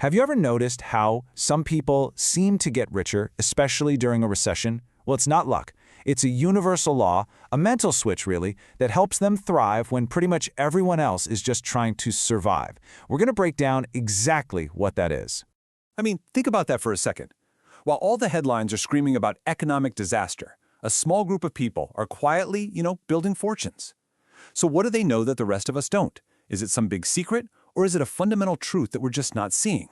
Have you ever noticed how some people seem to get richer, especially during a recession? Well, it's not luck. It's a universal law, a mental switch really, that helps them thrive when pretty much everyone else is just trying to survive. We're going to break down exactly what that is. I mean, think about that for a second. While all the headlines are screaming about economic disaster, a small group of people are quietly, building fortunes. So what do they know that the rest of us don't? Is it some big secret, or is it a fundamental truth that we're just not seeing?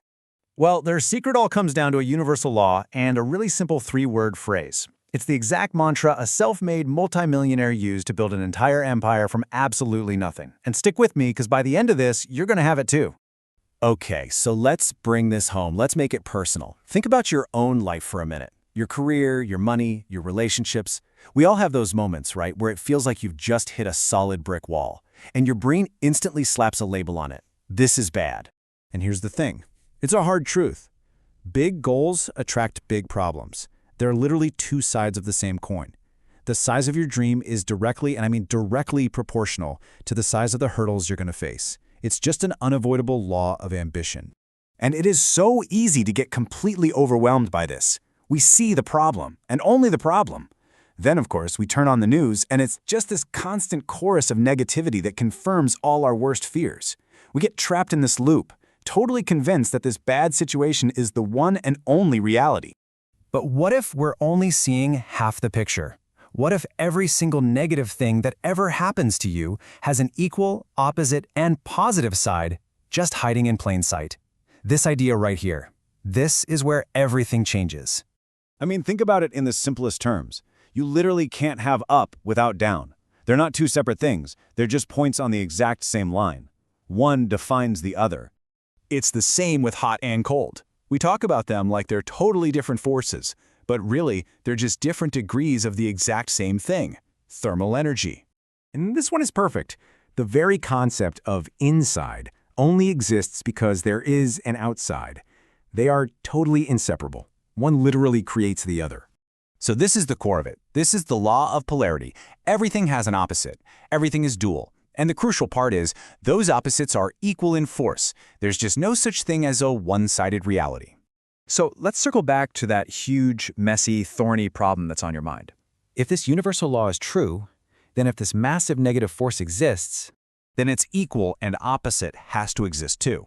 Well, their secret all comes down to a universal law and a really simple three-word phrase. It's the exact mantra a self-made multimillionaire used to build an entire empire from absolutely nothing. And stick with me, because by the end of this, you're going to have it too. Okay, so let's bring this home. Let's make it personal. Think about your own life for a minute. Your career, your money, your relationships. We all have those moments, right, where it feels like you've just hit a solid brick wall, and your brain instantly slaps a label on it. This is bad. And here's the thing. It's a hard truth. Big goals attract big problems. They're literally two sides of the same coin. The size of your dream is directly, and I mean directly proportional to the size of the hurdles you're going to face. It's just an unavoidable law of ambition. And it is so easy to get completely overwhelmed by this. We see the problem, and only the problem. Then, of course, we turn on the news, and it's just this constant chorus of negativity that confirms all our worst fears. We get trapped in this loop, totally convinced that this bad situation is the one and only reality. But what if we're only seeing half the picture? What if every single negative thing that ever happens to you has an equal, opposite, and positive side just hiding in plain sight? This idea right here. This is where everything changes. I mean, think about it in the simplest terms. You literally can't have up without down. They're not two separate things. They're just points on the exact same line. One defines the other. It's the same with hot and cold. We talk about them like they're totally different forces, but really, they're just different degrees of the exact same thing, thermal energy. And this one is perfect. The very concept of inside only exists because there is an outside. They are totally inseparable. One literally creates the other. So this is the core of it. This is the law of polarity. Everything has an opposite. Everything is dual. And the crucial part is, those opposites are equal in force. There's just no such thing as a one-sided reality. So let's circle back to that huge, messy, thorny problem that's on your mind. If this universal law is true, then if this massive negative force exists, then its equal and opposite has to exist too.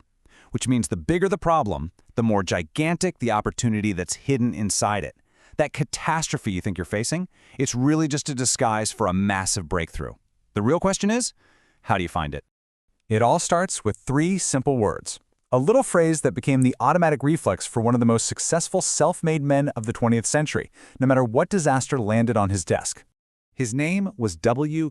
Which means the bigger the problem, the more gigantic the opportunity that's hidden inside it. That catastrophe you think you're facing, it's really just a disguise for a massive breakthrough. The real question is, how do you find it? It all starts with three simple words. A little phrase that became the automatic reflex for one of the most successful self-made men of the 20th century, no matter what disaster landed on his desk. His name was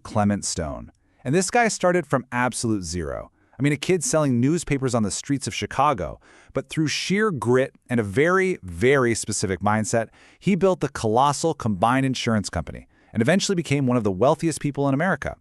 Clement Stone. And this guy started from absolute zero. I mean, a kid selling newspapers on the streets of Chicago, but through sheer grit and a very, very specific mindset, he built the colossal combined insurance company and eventually became one of the wealthiest people in America.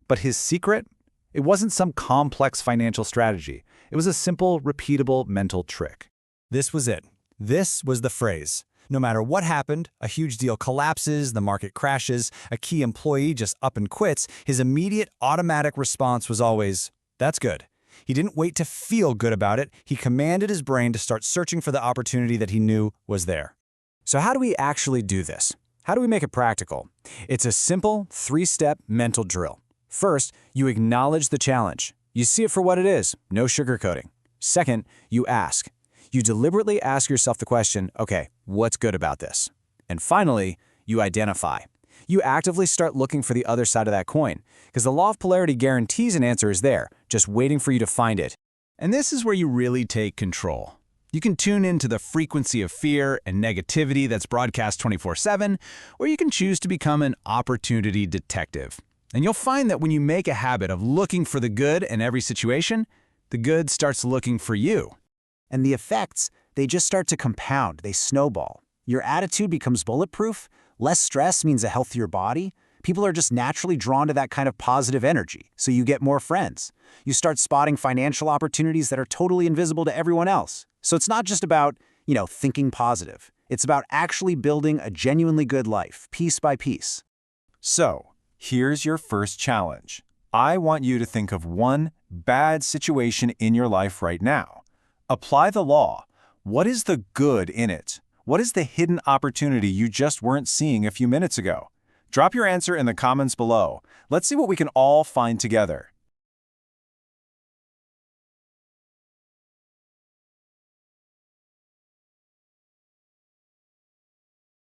But his secret? It wasn't some complex financial strategy. It was a simple, repeatable mental trick. this was it. This was the phrase. No matter what happened, a huge deal collapses, the market crashes, a key employee just up and quits, his immediate automatic response was always, "That's good." He didn't wait to feel good about it. He commanded his brain to start searching for the opportunity that he knew was there. So how do we actually do this? How do we make it practical? It's a simple three-step mental drill. First, you acknowledge the challenge. You see it for what it is, no sugarcoating. Second, you ask. You deliberately ask yourself the question, okay, what's good about this? And finally, you identify. You actively start looking for the other side of that coin, because the law of polarity guarantees an answer is there, just waiting for you to find it. And this is where you really take control. You can tune into the frequency of fear and negativity that's broadcast 24/7, or you can choose to become an opportunity detective. And you'll find that when you make a habit of looking for the good in every situation, the good starts looking for you. And the effects, they just start to compound, they snowball. Your attitude becomes bulletproof, less stress means a healthier body. People are just naturally drawn to that kind of positive energy, so you get more friends. You start spotting financial opportunities that are totally invisible to everyone else. So it's not just about, thinking positive. It's about actually building a genuinely good life, piece by piece. So, here's your first challenge. I want you to think of one bad situation in your life right now. Apply the law. What is the good in it? What is the hidden opportunity you just weren't seeing a few minutes ago? Drop your answer in the comments below. Let's see what we can all find together.